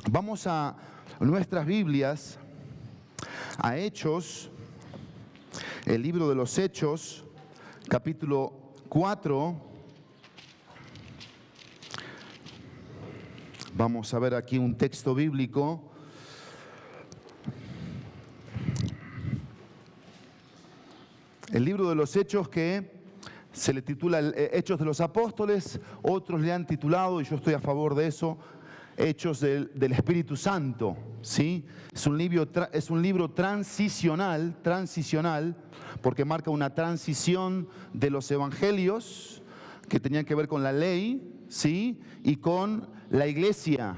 Vamos a nuestras Biblias, a Hechos, el libro de los Hechos, capítulo 4. Vamos a ver aquí un texto bíblico. El libro de los Hechos, que se le titula Hechos de los Apóstoles, otros le han titulado, y yo estoy a favor de eso, Hechos del Espíritu Santo, ¿sí? Es un libro transicional, porque marca una transición de los evangelios que tenían que ver con la ley, ¿sí? Y con la iglesia,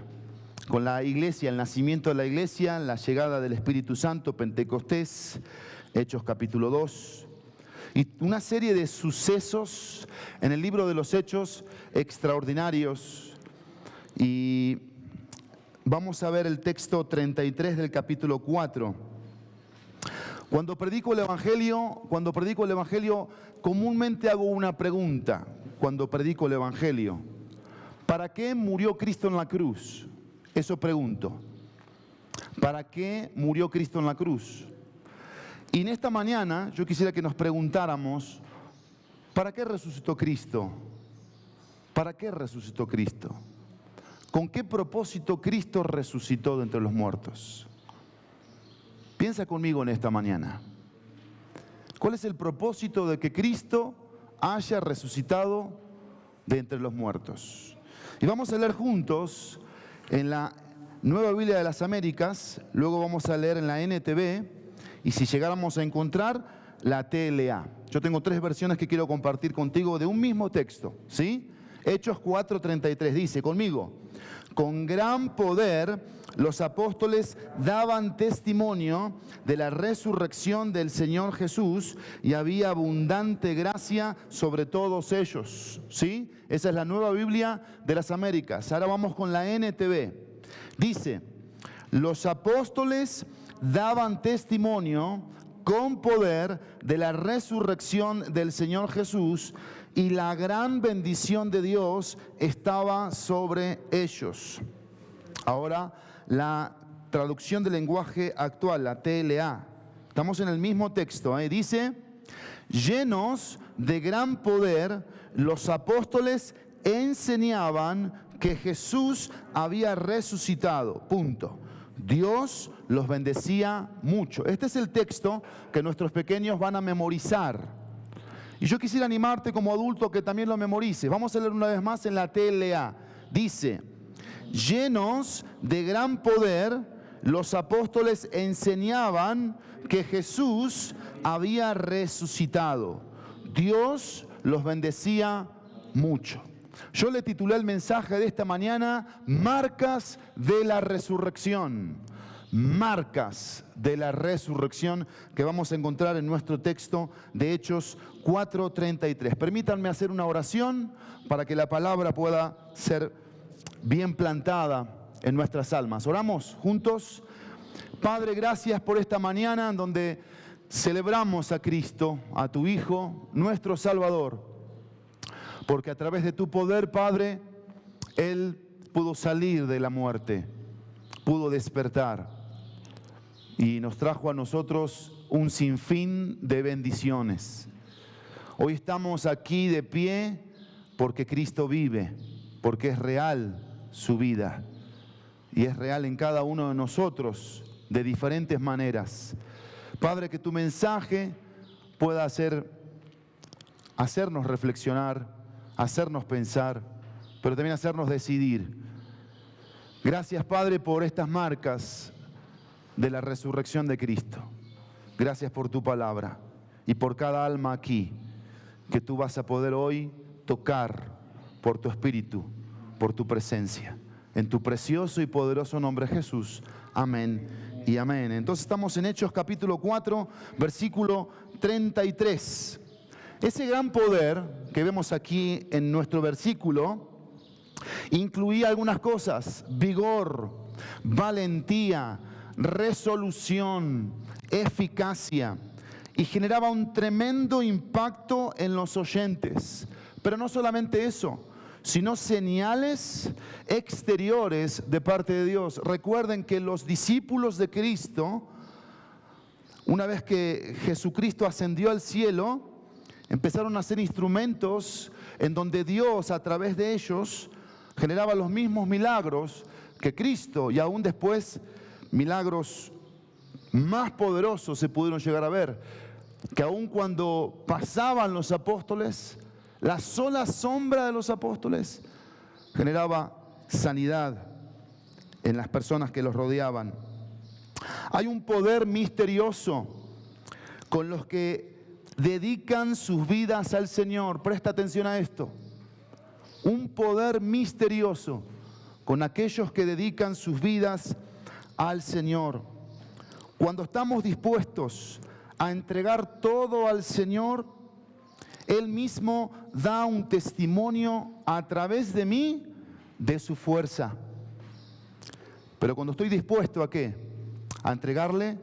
el nacimiento de la iglesia, la llegada del Espíritu Santo, Pentecostés, Hechos capítulo 2. Y una serie de sucesos en el libro de los Hechos extraordinarios. Y vamos a ver el texto 33 del capítulo 4. Cuando predico el Evangelio, comúnmente hago una pregunta cuando predico el Evangelio. ¿Para qué murió Cristo en la cruz? Eso pregunto. ¿Para qué murió Cristo en la cruz? Y en esta mañana yo quisiera que nos preguntáramos, ¿para qué resucitó Cristo? ¿Para qué resucitó Cristo? ¿Con qué propósito Cristo resucitó de entre los muertos? Piensa conmigo en esta mañana. ¿Cuál es el propósito de que Cristo haya resucitado de entre los muertos? Y vamos a leer juntos en la Nueva Biblia de las Américas, luego vamos a leer en la NTV, y si llegáramos a encontrar la TLA. Yo tengo 3 versiones que quiero compartir contigo de un mismo texto, ¿sí? Hechos 4:33 dice conmigo: con gran poder los apóstoles daban testimonio de la resurrección del Señor Jesús y había abundante gracia sobre todos ellos, ¿sí? Esa es la Nueva Biblia de las Américas. Ahora vamos con la NTV. Dice: los apóstoles daban testimonio con poder de la resurrección del Señor Jesús y la gran bendición de Dios estaba sobre ellos. Ahora la traducción del lenguaje actual, la TLA. Estamos en el mismo texto, dice: llenos de gran poder, los apóstoles enseñaban que Jesús había resucitado. Punto. Dios los bendecía mucho. Este es el texto que nuestros pequeños van a memorizar. Y yo quisiera animarte como adulto que también lo memorices. Vamos a leer una vez más en la TLA. Dice: llenos de gran poder, los apóstoles enseñaban que Jesús había resucitado. Dios los bendecía mucho. Yo le titulé el mensaje de esta mañana: marcas de la resurrección. Marcas de la resurrección que vamos a encontrar en nuestro texto de Hechos 4:33. Permítanme hacer una oración para que la palabra pueda ser bien plantada en nuestras almas. ¿Oramos juntos? Padre, gracias por esta mañana en donde celebramos a Cristo, a tu Hijo, nuestro Salvador. Porque a través de tu poder, Padre, Él pudo salir de la muerte, pudo despertar y nos trajo a nosotros un sinfín de bendiciones. Hoy estamos aquí de pie porque Cristo vive, porque es real su vida y es real en cada uno de nosotros de diferentes maneras. Padre, que tu mensaje pueda hacernos reflexionar, hacernos pensar, pero también hacernos decidir. Gracias, Padre, por estas marcas de la resurrección de Cristo. Gracias por tu palabra y por cada alma aquí que tú vas a poder hoy tocar por tu Espíritu, por tu presencia. En tu precioso y poderoso nombre, Jesús. Amén y amén. Entonces estamos en Hechos capítulo 4, versículo 33. Ese gran poder que vemos aquí en nuestro versículo incluía algunas cosas: vigor, valentía, resolución, eficacia, y generaba un tremendo impacto en los oyentes. Pero no solamente eso, sino señales exteriores de parte de Dios. Recuerden que los discípulos de Cristo, una vez que Jesucristo ascendió al cielo, empezaron a ser instrumentos en donde Dios, a través de ellos, generaba los mismos milagros que Cristo, y aún después milagros más poderosos se pudieron llegar a ver, que aún cuando pasaban los apóstoles, la sola sombra de los apóstoles generaba sanidad en las personas que los rodeaban. Hay un poder misterioso con los que dedican sus vidas al Señor. Presta atención a esto. Un poder misterioso con aquellos que dedican sus vidas al Señor. Cuando estamos dispuestos a entregar todo al Señor, Él mismo da un testimonio a través de mí de su fuerza. Pero cuando estoy dispuesto ¿a qué? A entregarle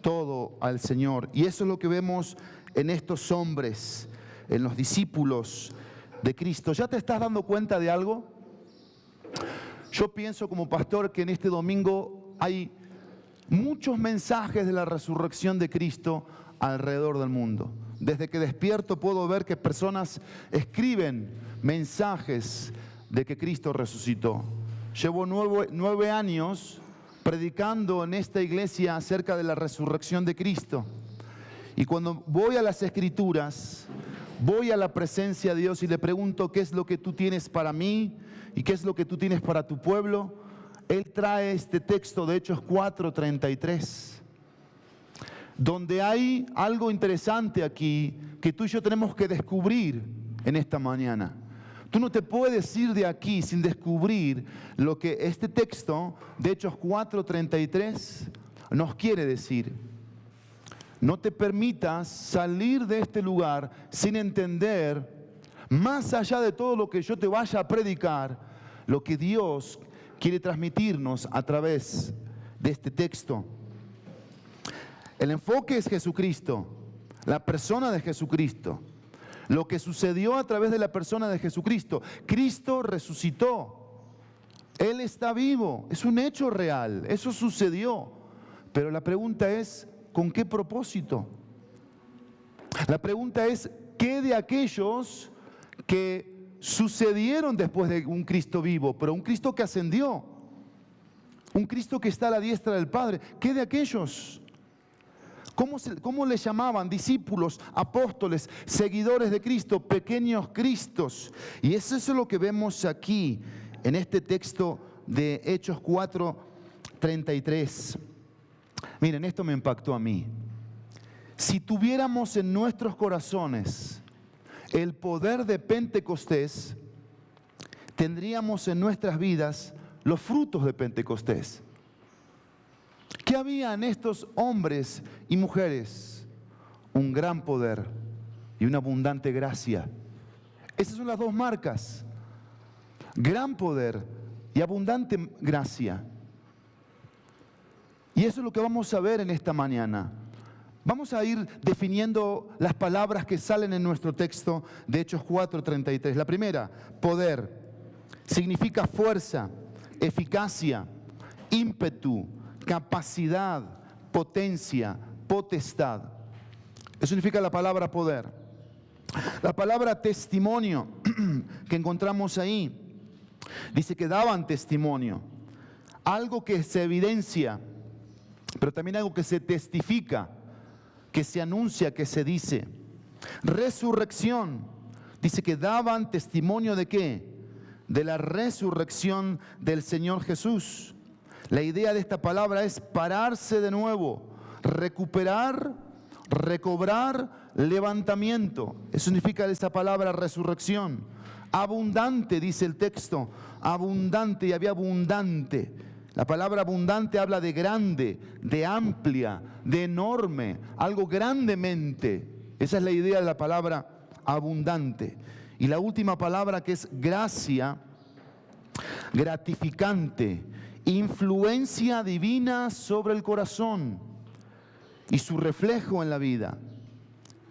todo al Señor. Y eso es lo que vemos en estos hombres, en los discípulos de Cristo. ¿Ya te estás dando cuenta de algo? Yo pienso como pastor que en este domingo hay muchos mensajes de la resurrección de Cristo alrededor del mundo. Desde que despierto puedo ver que personas escriben mensajes de que Cristo resucitó. Llevo 9 años predicando en esta iglesia acerca de la resurrección de Cristo. Y cuando voy a las Escrituras, voy a la presencia de Dios y le pregunto qué es lo que tú tienes para mí y qué es lo que tú tienes para tu pueblo, Él trae este texto de Hechos 4:33. Donde hay algo interesante aquí que tú y yo tenemos que descubrir en esta mañana. Tú no te puedes ir de aquí sin descubrir lo que este texto de Hechos 4:33 nos quiere decir. No te permitas salir de este lugar sin entender, más allá de todo lo que yo te vaya a predicar, lo que Dios quiere transmitirnos a través de este texto. El enfoque es Jesucristo, la persona de Jesucristo, lo que sucedió a través de la persona de Jesucristo. Cristo resucitó, Él está vivo, es un hecho real, eso sucedió. Pero la pregunta es, ¿con qué propósito? La pregunta es, ¿qué de aquellos que sucedieron después de un Cristo vivo, pero un Cristo que ascendió, un Cristo que está a la diestra del Padre, ¿qué de aquellos? ¿Cómo les llamaban? Discípulos, apóstoles, seguidores de Cristo, pequeños Cristos. Y eso es lo que vemos aquí en este texto de Hechos 4:33. Miren, esto me impactó a mí. Si tuviéramos en nuestros corazones el poder de Pentecostés, tendríamos en nuestras vidas los frutos de Pentecostés. ¿Qué había en estos hombres y mujeres? Un gran poder y una abundante gracia. Esas son las dos marcas. Gran poder y abundante gracia. Y eso es lo que vamos a ver en esta mañana. Vamos a ir definiendo las palabras que salen en nuestro texto de Hechos 4:33. La primera, poder, significa fuerza, eficacia, ímpetu, capacidad, potencia, potestad. Eso significa la palabra poder. La palabra testimonio que encontramos ahí, dice que daban testimonio. Algo que se evidencia, pero también algo que se testifica, que se anuncia, que se dice. Resurrección, dice que daban testimonio ¿de qué? De la resurrección del Señor Jesús. La idea de esta palabra es pararse de nuevo, recuperar, recobrar, levantamiento. Eso significa esa palabra resurrección. Abundante, dice el texto, abundante, y había abundante. La palabra abundante habla de grande, de amplia, de enorme, algo grandemente. Esa es la idea de la palabra abundante. Y la última palabra, que es gracia, gratificante, influencia divina sobre el corazón y su reflejo en la vida.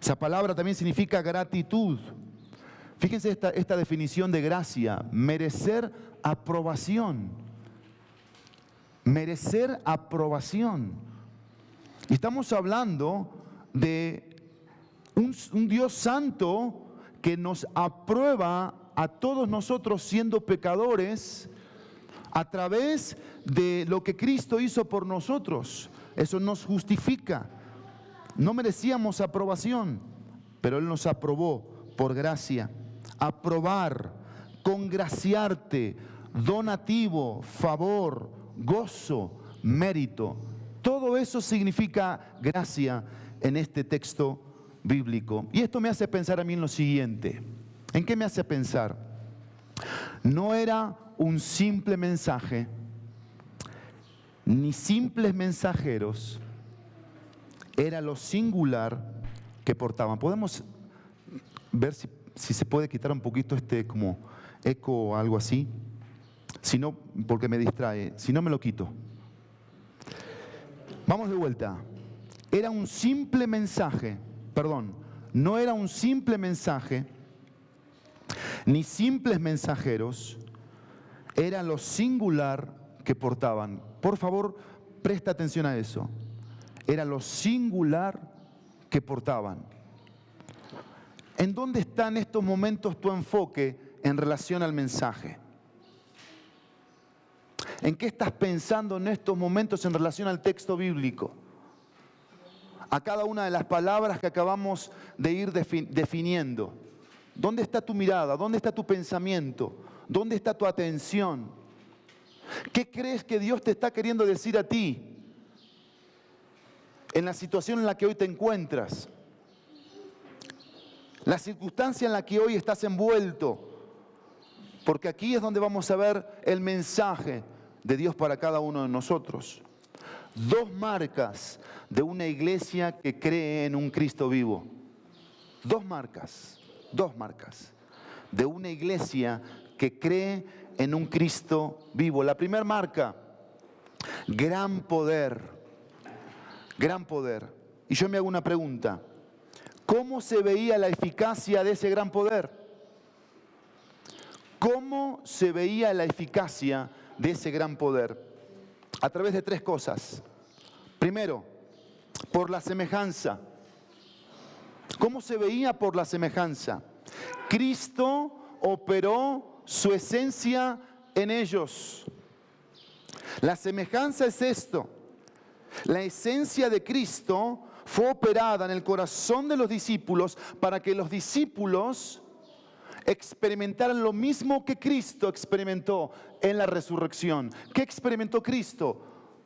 Esa palabra también significa gratitud, Fíjense esta definición de gracia: merecer aprobación. Merecer aprobación. Y estamos hablando de un Dios santo que nos aprueba a todos nosotros siendo pecadores a través de lo que Cristo hizo por nosotros. Eso nos justifica. No merecíamos aprobación, pero Él nos aprobó por gracia. Aprobar, congraciarte, donativo, favor, gozo, mérito. Todo eso significa gracia en este texto bíblico. Y esto me hace pensar a mí en lo siguiente. ¿En qué me hace pensar? No era un simple mensaje, ni simples mensajeros, era lo singular que portaban. Podemos ver si se puede quitar un poquito como eco o algo así. Si no, porque me distrae. Si no, me lo quito. Vamos de vuelta. Era un simple mensaje, no era un simple mensaje, ni simples mensajeros, era lo singular que portaban. Por favor, presta atención a eso. Era lo singular que portaban. ¿En dónde está en estos momentos tu enfoque en relación al mensaje? ¿En qué estás pensando en estos momentos en relación al texto bíblico? A cada una de las palabras que acabamos de ir definiendo. ¿Dónde está tu mirada? ¿Dónde está tu pensamiento? ¿Dónde está tu atención? ¿Qué crees que Dios te está queriendo decir a ti en la situación en la que hoy te encuentras? La circunstancia en la que hoy estás envuelto. Porque aquí es donde vamos a ver el mensaje de Dios para cada uno de nosotros. Dos marcas de una iglesia que cree en un Cristo vivo. Dos marcas de una iglesia que cree en un Cristo vivo. La primera marca, gran poder. Gran poder. Y yo me hago una pregunta. ¿Cómo se veía la eficacia de ese gran poder? ¿Cómo se veía la eficacia de ese gran poder? A través de tres cosas. Primero, por la semejanza. ¿Cómo se veía por la semejanza? Cristo operó su esencia en ellos. La semejanza es esto. La esencia de Cristo fue operada en el corazón de los discípulos para que los discípulos experimentaran lo mismo que Cristo experimentó en la resurrección. ¿Qué experimentó Cristo?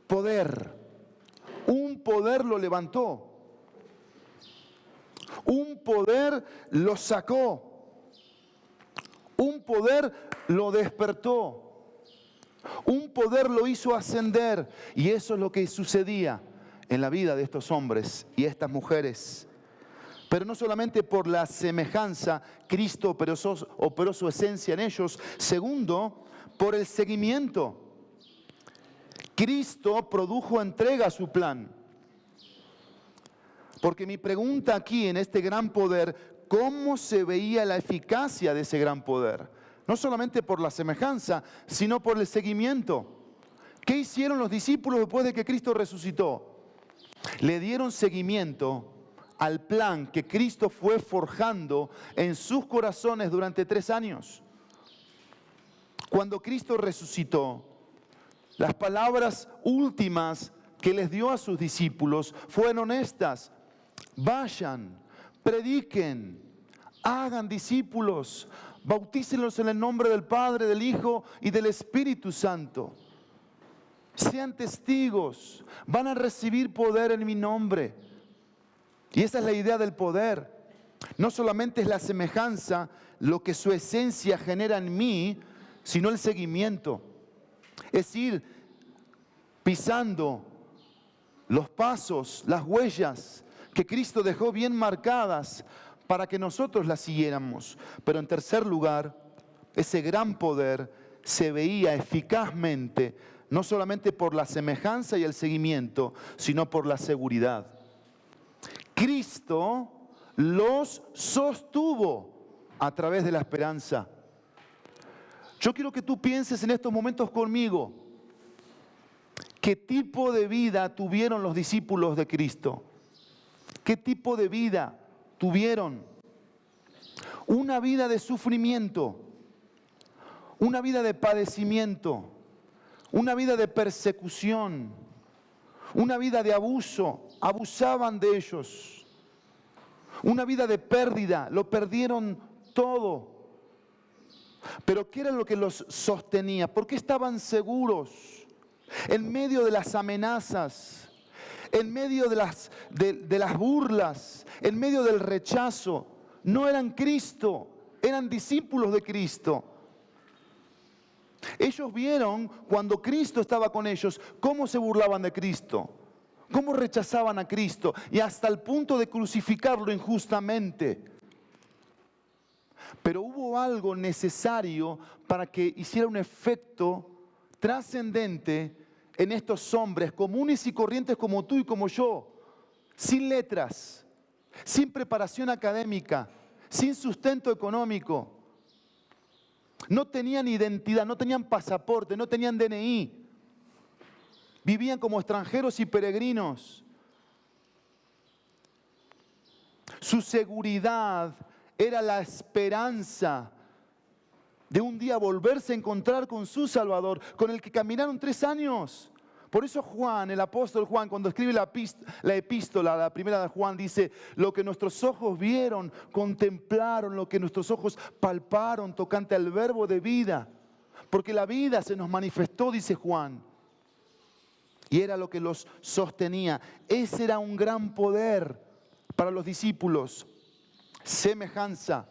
Poder. Un poder lo levantó. Un poder lo sacó. Un poder lo despertó. Un poder lo hizo ascender. Y eso es lo que sucedía en la vida de estos hombres y estas mujeres. Pero no solamente por la semejanza, Cristo operó su esencia en ellos. Segundo, por el seguimiento. Cristo produjo entrega a su plan. Porque mi pregunta aquí en este gran poder, ¿cómo se veía la eficacia de ese gran poder? No solamente por la semejanza, sino por el seguimiento. ¿Qué hicieron los discípulos después de que Cristo resucitó? Le dieron seguimiento al plan que Cristo fue forjando en sus corazones durante 3 años. Cuando Cristo resucitó, las palabras últimas que les dio a sus discípulos fueron estas: vayan, prediquen, hagan discípulos, bautícenlos en el nombre del Padre, del Hijo y del Espíritu Santo. Sean testigos, van a recibir poder en mi nombre. Y esa es la idea del poder. No solamente es la semejanza lo que su esencia genera en mí, sino el seguimiento. Es ir pisando los pasos, las huellas que Cristo dejó bien marcadas para que nosotros las siguiéramos. Pero en tercer lugar, ese gran poder se veía eficazmente, no solamente por la semejanza y el seguimiento, sino por la seguridad. Cristo los sostuvo a través de la esperanza. Yo quiero que tú pienses en estos momentos conmigo. ¿Qué tipo de vida tuvieron los discípulos de Cristo? ¿Qué tipo de vida tuvieron? Una vida de sufrimiento, una vida de padecimiento, una vida de persecución, una vida de abuso, abusaban de ellos. Una vida de pérdida, lo perdieron todo. Pero ¿qué era lo que los sostenía? ¿Por qué estaban seguros en medio de las amenazas, en medio de las burlas, en medio del rechazo? No eran Cristo, eran discípulos de Cristo. Ellos vieron cuando Cristo estaba con ellos cómo se burlaban de Cristo, cómo rechazaban a Cristo y hasta el punto de crucificarlo injustamente. Pero hubo algo necesario para que hiciera un efecto trascendente en estos hombres comunes y corrientes como tú y como yo, sin letras, sin preparación académica, sin sustento económico. No tenían identidad, no tenían pasaporte, no tenían DNI. Vivían como extranjeros y peregrinos. Su seguridad era la esperanza de un día volverse a encontrar con su Salvador, con el que caminaron 3 años. Por eso Juan, el apóstol Juan, cuando escribe la epístola, la primera de Juan, dice: lo que nuestros ojos vieron, contemplaron, lo que nuestros ojos palparon tocante al verbo de vida. Porque la vida se nos manifestó, dice Juan. Y era lo que los sostenía. Ese era un gran poder para los discípulos. Semejanza,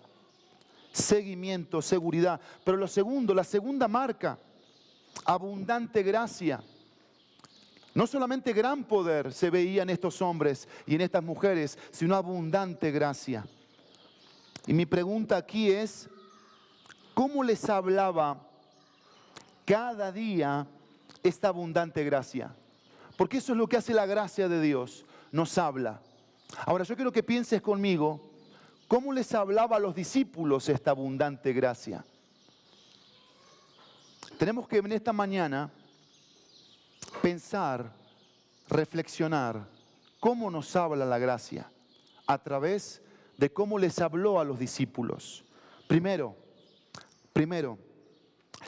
seguimiento, seguridad. Pero lo segundo, la segunda marca, abundante gracia. No solamente gran poder se veía en estos hombres y en estas mujeres, sino abundante gracia. Y mi pregunta aquí es: ¿cómo les hablaba cada día esta abundante gracia? Porque eso es lo que hace la gracia de Dios, nos habla. Ahora yo quiero que pienses conmigo, ¿cómo les hablaba a los discípulos esta abundante gracia? Tenemos que en esta mañana pensar, reflexionar, cómo nos habla la gracia a través de cómo les habló a los discípulos. Primero,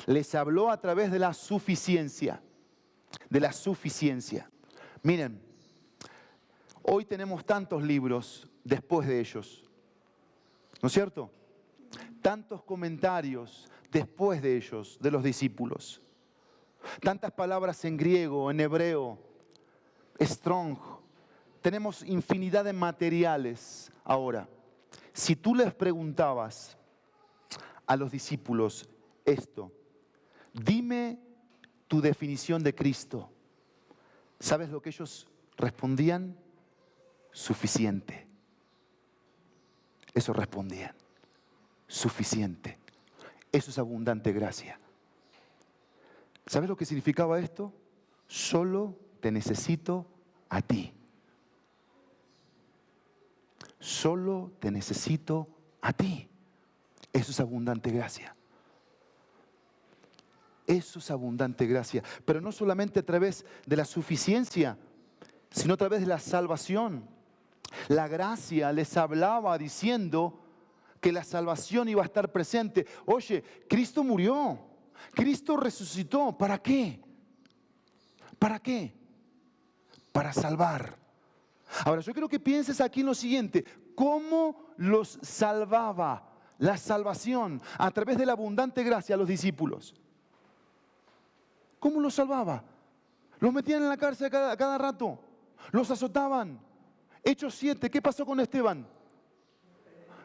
les habló a través de la suficiencia. De la suficiencia. Miren, hoy tenemos tantos libros después de ellos, ¿no es cierto? Tantos comentarios después de ellos, de los discípulos. Tantas palabras en griego, en hebreo, Strong. Tenemos infinidad de materiales ahora. Si tú les preguntabas a los discípulos esto: dime tu definición de Cristo, ¿sabes lo que ellos respondían? Suficiente. Eso respondían. Suficiente. Eso es abundante gracia. ¿Sabes lo que significaba esto? Solo te necesito a ti. Solo te necesito a ti. Eso es abundante gracia. Eso es abundante gracia. Pero no solamente a través de la suficiencia, sino a través de la salvación. La gracia les hablaba diciendo que la salvación iba a estar presente. Oye, Cristo murió. Cristo resucitó. ¿Para qué? ¿Para qué? Para salvar. Ahora, yo quiero que pienses aquí en lo siguiente: ¿cómo los salvaba la salvación a través de la abundante gracia a los discípulos? ¿Cómo los salvaba? Los metían en la cárcel a cada rato, los azotaban. Hechos 7, ¿qué pasó con Esteban?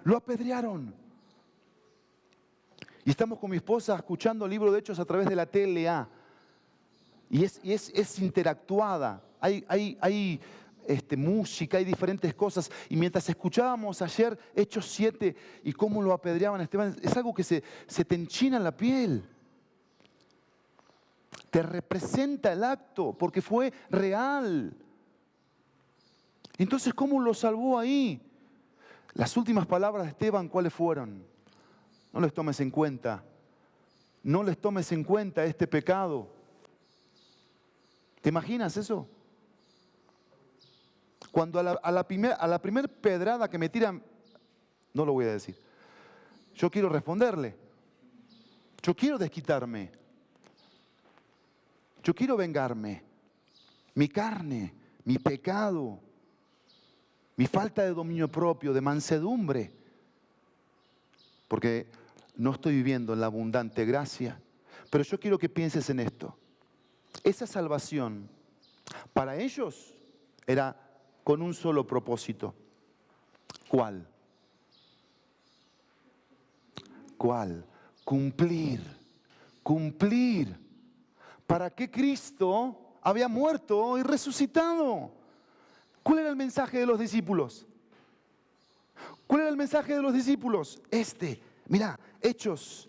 Lo apedrearon. Y estamos con mi esposa escuchando el libro de Hechos a través de la TLA. Y es interactuada. Hay música, hay diferentes cosas. Y mientras escuchábamos ayer Hechos 7 y cómo lo apedreaban a Esteban, es algo que se te enchina la piel. Te representa el acto porque fue real. Entonces, ¿cómo lo salvó ahí? Las últimas palabras de Esteban, ¿cuáles fueron? No les tomes en cuenta. No les tomes en cuenta este pecado. ¿Te imaginas eso? Cuando a la primera pedrada que me tiran, no lo voy a decir. Yo quiero responderle. Yo quiero desquitarme. Yo quiero vengarme. Mi carne, mi pecado, mi falta de dominio propio, de mansedumbre. Porque no estoy viviendo en la abundante gracia. Pero yo quiero que pienses en esto. Esa salvación, para ellos, era con un solo propósito. ¿Cuál? ¿Cuál? Cumplir. Cumplir. ¿Para qué Cristo había muerto y resucitado? ¿Cuál era el mensaje de los discípulos? ¿Cuál era el mensaje de los discípulos? Mira, Hechos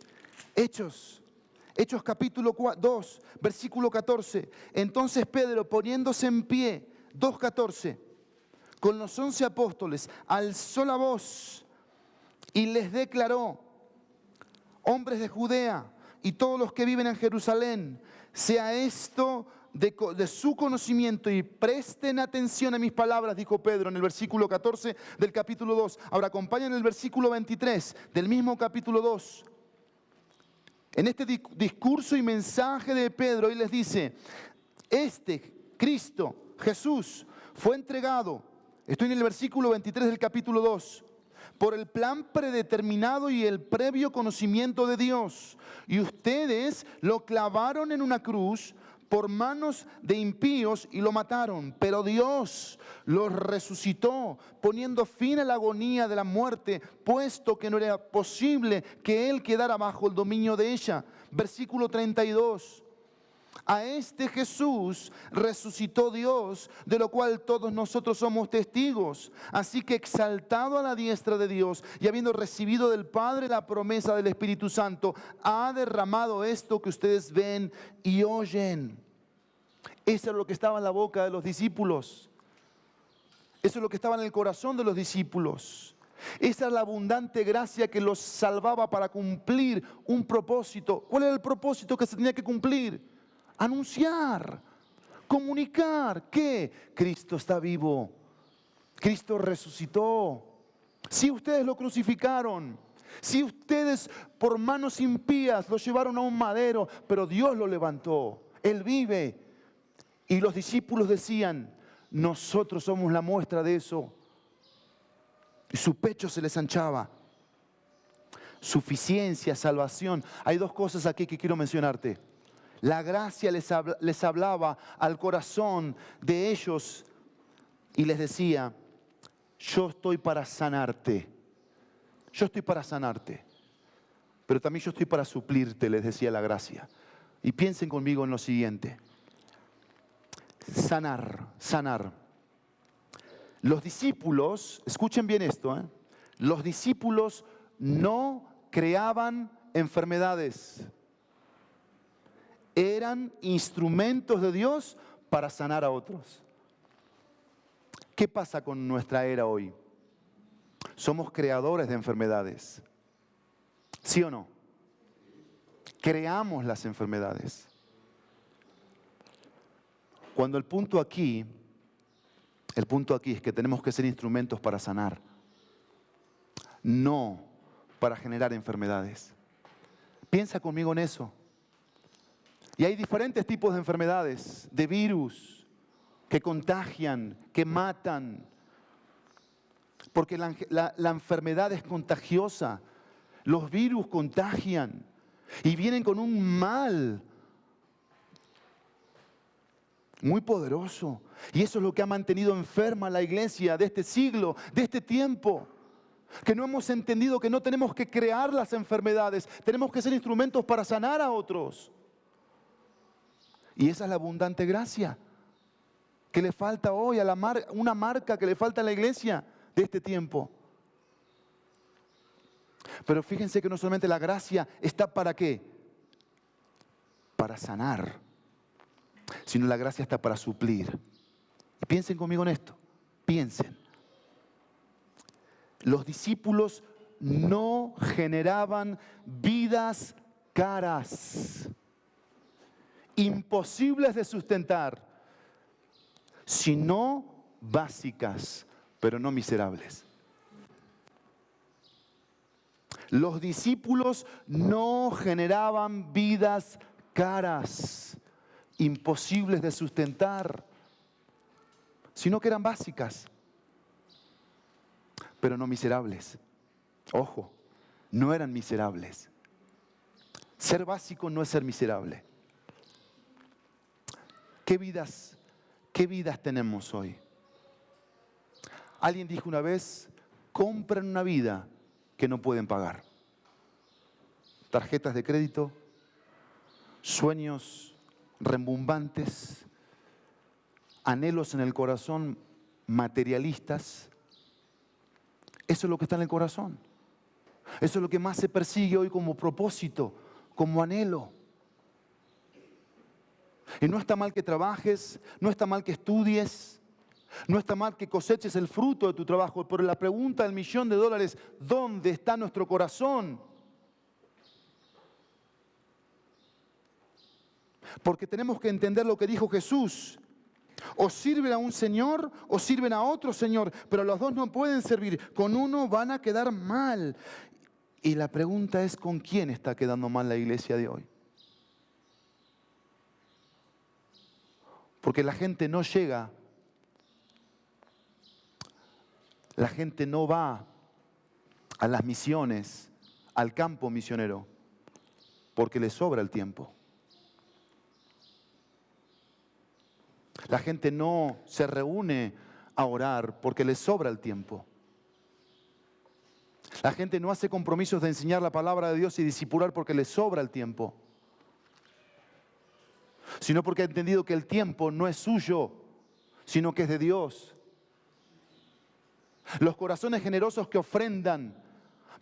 capítulo 2, versículo 14. Entonces Pedro, poniéndose en pie, 2:14, con los 11 apóstoles, alzó la voz y les declaró: hombres de Judea y todos los que viven en Jerusalén, sea esto de su conocimiento y presten atención a mis palabras, dijo Pedro en el versículo 14 del capítulo 2. Ahora acompañen el versículo 23 del mismo capítulo 2. En este discurso y mensaje de Pedro, él les dice: Cristo, Jesús, fue entregado, estoy en el versículo 23 del capítulo 2, por el plan predeterminado y el previo conocimiento de Dios. Y ustedes lo clavaron en una cruz por manos de impíos y lo mataron. Pero Dios lo resucitó, poniendo fin a la agonía de la muerte, puesto que no era posible que Él quedara bajo el dominio de ella. Versículo 32. A este Jesús resucitó Dios, de lo cual todos nosotros somos testigos. Así que, exaltado a la diestra de Dios y habiendo recibido del Padre la promesa del Espíritu Santo, ha derramado esto que ustedes ven y oyen. Eso es lo que estaba en la boca de los discípulos. Eso es lo que estaba en el corazón de los discípulos. Esa es la abundante gracia que los salvaba para cumplir un propósito. ¿Cuál era el propósito que se tenía que cumplir? Anunciar, comunicar que Cristo está vivo, Cristo resucitó. Si ustedes lo crucificaron, si ustedes por manos impías lo llevaron a un madero, pero Dios lo levantó, Él vive. Y los discípulos decían: nosotros somos la muestra de eso. Y su pecho se les anchaba. Suficiencia, salvación. Hay dos cosas aquí que quiero mencionarte. La gracia les hablaba al corazón de ellos y les decía: yo estoy para sanarte. Yo estoy para sanarte. Pero también yo estoy para suplirte, les decía la gracia. Y piensen conmigo en lo siguiente. Sanar. Los discípulos, escuchen bien esto, los discípulos no creaban enfermedades. Eran instrumentos de Dios para sanar a otros. ¿Qué pasa con nuestra era hoy? Somos creadores de enfermedades. ¿Sí o no? Creamos las enfermedades. Cuando el punto aquí es que tenemos que ser instrumentos para sanar, no para generar enfermedades. Piensa conmigo en eso. Y hay diferentes tipos de enfermedades, de virus, que contagian, que matan. Porque la enfermedad es contagiosa. Los virus contagian y vienen con un mal muy poderoso. Y eso es lo que ha mantenido enferma la iglesia de este siglo, de este tiempo. Que no hemos entendido que no tenemos que crear las enfermedades, tenemos que ser instrumentos para sanar a otros. Y esa es la abundante gracia que le falta hoy a una marca que le falta a la iglesia de este tiempo. Pero fíjense que no solamente la gracia está para qué, para sanar, sino la gracia está para suplir. Y piensen conmigo en esto, piensen. Los discípulos no generaban vidas caras, imposibles de sustentar, sino básicas, pero no miserables. Los discípulos no generaban vidas caras, imposibles de sustentar, sino que eran básicas, pero no miserables. Ojo, no eran miserables. Ser básico no es ser miserable. ¿Qué vidas tenemos hoy? Alguien dijo una vez, compran una vida que no pueden pagar. Tarjetas de crédito, sueños rembombantes, anhelos en el corazón materialistas. Eso es lo que está en el corazón. Eso es lo que más se persigue hoy como propósito, como anhelo. Y no está mal que trabajes, no está mal que estudies, no está mal que coseches el fruto de tu trabajo, pero la pregunta del $1.000.000, ¿dónde está nuestro corazón? Porque tenemos que entender lo que dijo Jesús. O sirven a un señor o sirven a otro señor, pero los dos no pueden servir. Con uno van a quedar mal. Y la pregunta es, ¿con quién está quedando mal la iglesia de hoy? Porque la gente no llega, la gente no va a las misiones, al campo misionero, porque le sobra el tiempo. La gente no se reúne a orar porque le sobra el tiempo. La gente no hace compromisos de enseñar la palabra de Dios y discipular porque le sobra el tiempo, sino porque ha entendido que el tiempo no es suyo, sino que es de Dios. Los corazones generosos que ofrendan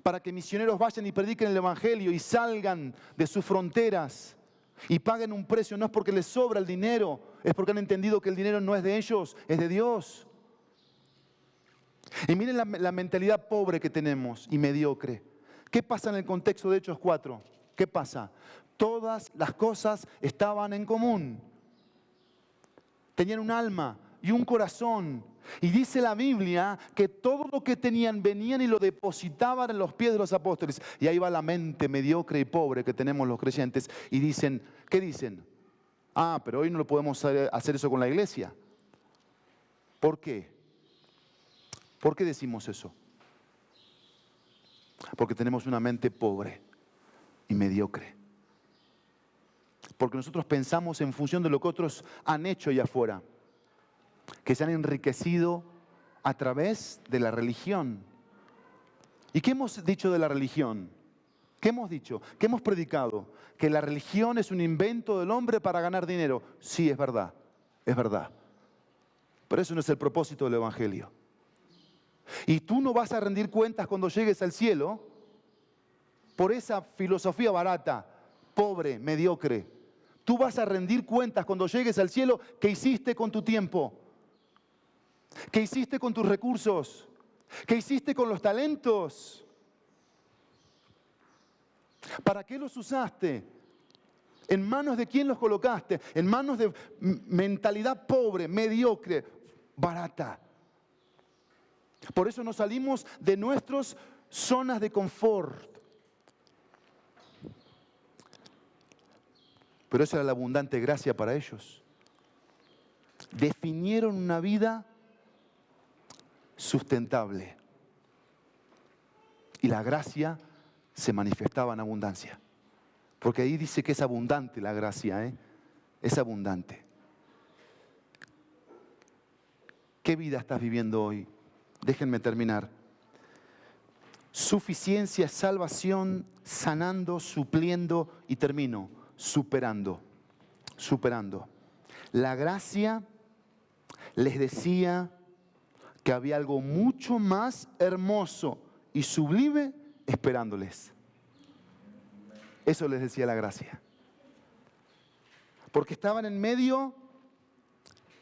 para que misioneros vayan y prediquen el Evangelio y salgan de sus fronteras y paguen un precio, no es porque les sobra el dinero, es porque han entendido que el dinero no es de ellos, es de Dios. Y miren la mentalidad pobre que tenemos y mediocre. ¿Qué pasa en el contexto de Hechos 4? ¿Qué pasa? Todas las cosas estaban en común. Tenían un alma y un corazón. Y dice la Biblia que todo lo que tenían venían y lo depositaban en los pies de los apóstoles. Y ahí va la mente mediocre y pobre que tenemos los creyentes. Y dicen, ¿qué dicen? Ah, pero hoy no lo podemos hacer eso con la iglesia. ¿Por qué? ¿Por qué decimos eso? Porque tenemos una mente pobre y mediocre. Porque nosotros pensamos en función de lo que otros han hecho allá afuera, que se han enriquecido a través de la religión. ¿Y qué hemos dicho de la religión? ¿Qué hemos dicho? ¿Qué hemos predicado? Que la religión es un invento del hombre para ganar dinero. Sí, es verdad, es verdad. Pero eso no es el propósito del Evangelio. Y tú no vas a rendir cuentas cuando llegues al cielo por esa filosofía barata, pobre, mediocre. Tú vas a rendir cuentas cuando llegues al cielo qué hiciste con tu tiempo, qué hiciste con tus recursos, qué hiciste con los talentos, para qué los usaste, en manos de quién los colocaste, en manos de mentalidad pobre, mediocre, barata. Por eso nos salimos de nuestras zonas de confort. Pero esa era la abundante gracia para ellos. Definieron una vida sustentable. Y la gracia se manifestaba en abundancia. Porque ahí dice que es abundante la gracia, ¿eh? Es abundante. ¿Qué vida estás viviendo hoy? Déjenme terminar. Suficiencia, salvación, sanando, supliendo y termino, superando. La gracia les decía que había algo mucho más hermoso y sublime esperándoles. Eso les decía la gracia. Porque estaban en medio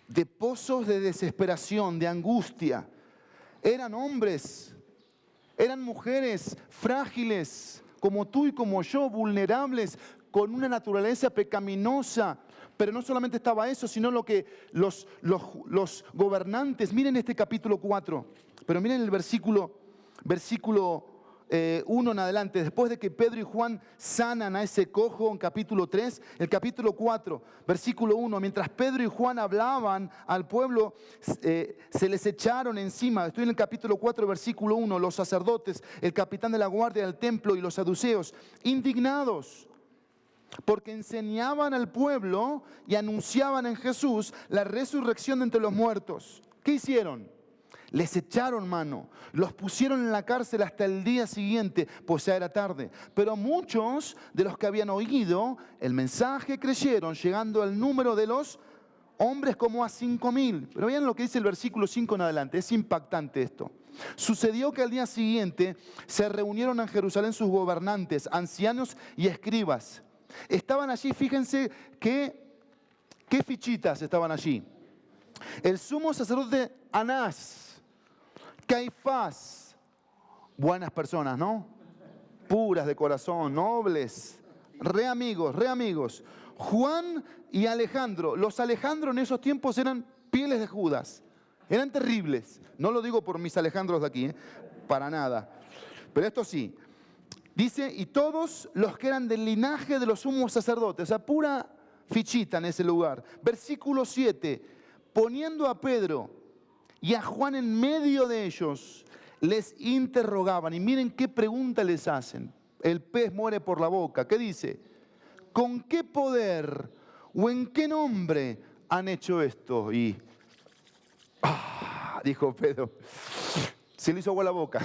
de pozos de desesperación, de angustia. Eran hombres Eran mujeres frágiles, como tú y como yo, vulnerables, con una naturaleza pecaminosa. Pero no solamente estaba eso, sino lo que los gobernantes, miren este capítulo 4, pero miren el versículo 1 en adelante, después de que Pedro y Juan sanan a ese cojo en capítulo 3, el capítulo 4, versículo 1, mientras Pedro y Juan hablaban al pueblo, se les echaron encima. Estoy en el capítulo 4, versículo 1, los sacerdotes, el capitán de la guardia del templo y los saduceos, indignados, porque enseñaban al pueblo y anunciaban en Jesús la resurrección de entre los muertos. ¿Qué hicieron? Les echaron mano, los pusieron en la cárcel hasta el día siguiente, pues ya era tarde. Pero muchos de los que habían oído el mensaje creyeron, llegando al número de los hombres como a 5.000. Pero vean lo que dice el versículo 5 en adelante, es impactante esto. Sucedió que al día siguiente se reunieron en Jerusalén sus gobernantes, ancianos y escribas. Estaban allí, fíjense qué fichitas estaban allí. El sumo sacerdote Anás, Caifás, buenas personas, ¿no? Puras de corazón, nobles, re amigos. Juan y Alejandro. Los Alejandro en esos tiempos eran pieles de Judas. Eran terribles. No lo digo por mis Alejandros de aquí, para nada. Pero esto sí. Dice, y todos los que eran del linaje de los sumos sacerdotes, o sea, pura fichita en ese lugar. Versículo 7, poniendo a Pedro y a Juan en medio de ellos, les interrogaban. Y miren qué pregunta les hacen. El pez muere por la boca. ¿Qué dice? ¿Con qué poder o en qué nombre han hecho esto? Y, dijo Pedro. Se le hizo agua la boca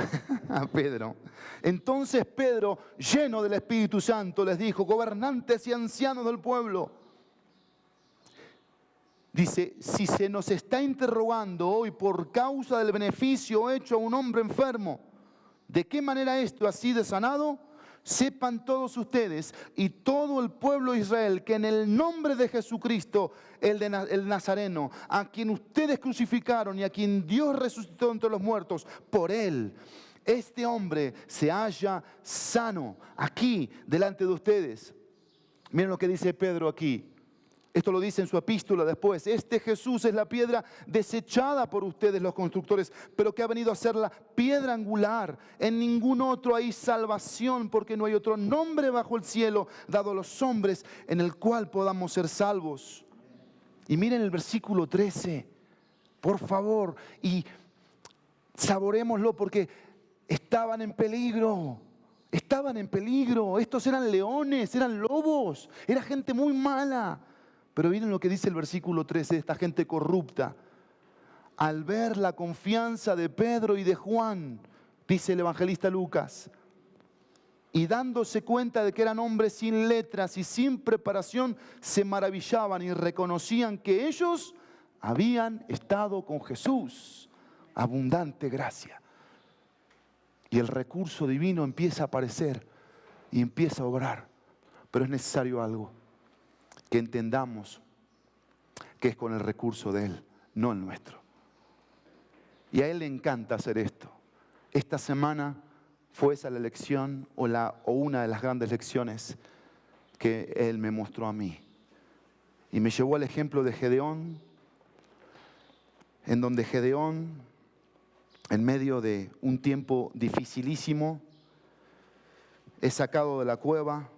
a Pedro. Entonces Pedro, lleno del Espíritu Santo, les dijo, gobernantes y ancianos del pueblo, dice, si se nos está interrogando hoy por causa del beneficio hecho a un hombre enfermo, ¿de qué manera esto ha sido sanado? Sepan todos ustedes y todo el pueblo de Israel que en el nombre de Jesucristo, el Nazareno, a quien ustedes crucificaron y a quien Dios resucitó entre los muertos, por él, este hombre se halla sano aquí delante de ustedes. Miren lo que dice Pedro aquí. Esto lo dice en su epístola después. Este Jesús es la piedra desechada por ustedes los constructores, pero que ha venido a ser la piedra angular. En ningún otro hay salvación, porque no hay otro nombre bajo el cielo dado a los hombres en el cual podamos ser salvos. Y miren el versículo 13, por favor, y saborémoslo porque estaban en peligro. Estaban en peligro. Estos eran leones, eran lobos, era gente muy mala. Pero miren lo que dice el versículo 13 de esta gente corrupta. Al ver la confianza de Pedro y de Juan, dice el evangelista Lucas, y dándose cuenta de que eran hombres sin letras y sin preparación, se maravillaban y reconocían que ellos habían estado con Jesús. Abundante gracia. Y el recurso divino empieza a aparecer y empieza a obrar. Pero es necesario algo. Que entendamos que es con el recurso de Él, no el nuestro. Y a Él le encanta hacer esto. Esta semana fue esa la lección o una de las grandes lecciones que Él me mostró a mí. Y me llevó al ejemplo de Gedeón, en donde Gedeón, en medio de un tiempo dificilísimo, es sacado de la cueva,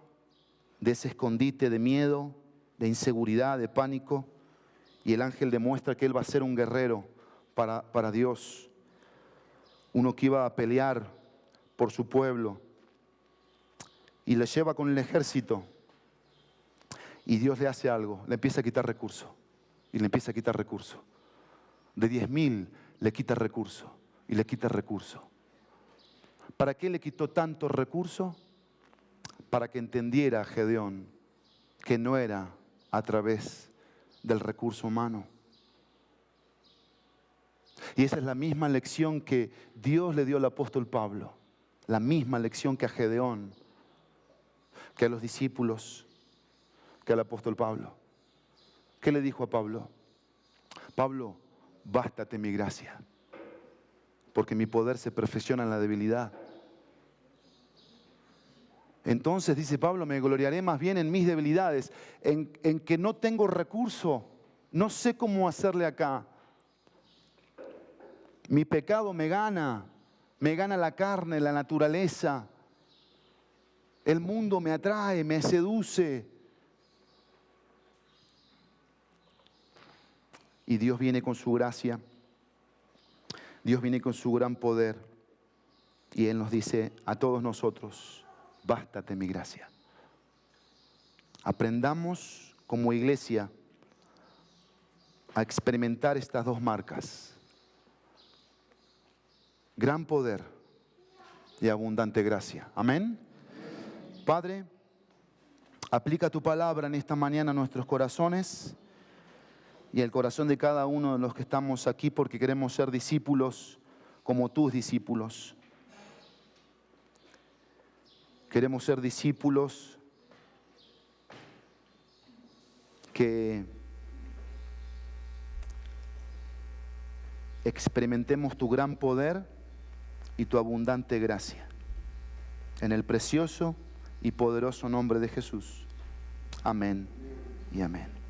de ese escondite de miedo, de inseguridad, de pánico, y el ángel demuestra que él va a ser un guerrero para Dios, uno que iba a pelear por su pueblo, y le lleva con el ejército, y Dios le hace algo, le empieza a quitar recursos, y le empieza a quitar recursos. De 10.000 le quita recursos, y le quita recursos. ¿Para qué le quitó tantos recursos? Para que entendiera Gedeón que no era a través del recurso humano. Y esa es la misma lección que Dios le dio al apóstol Pablo. La misma lección que a Gedeón, que a los discípulos, que al apóstol Pablo. ¿Qué le dijo a Pablo? Pablo, bástate mi gracia, porque mi poder se perfecciona en la debilidad. Entonces, dice Pablo, me gloriaré más bien en mis debilidades, en que no tengo recurso, no sé cómo hacerle acá. Mi pecado me gana la carne, la naturaleza. El mundo me atrae, me seduce. Y Dios viene con su gracia, Dios viene con su gran poder. Y Él nos dice a todos nosotros, bástate mi gracia. Aprendamos como iglesia a experimentar estas dos marcas. Gran poder y abundante gracia. Amén. Padre, aplica tu palabra en esta mañana a nuestros corazones y al corazón de cada uno de los que estamos aquí, porque queremos ser discípulos como tus discípulos. Queremos ser discípulos que experimentemos tu gran poder y tu abundante gracia. En el precioso y poderoso nombre de Jesús. Amén y amén.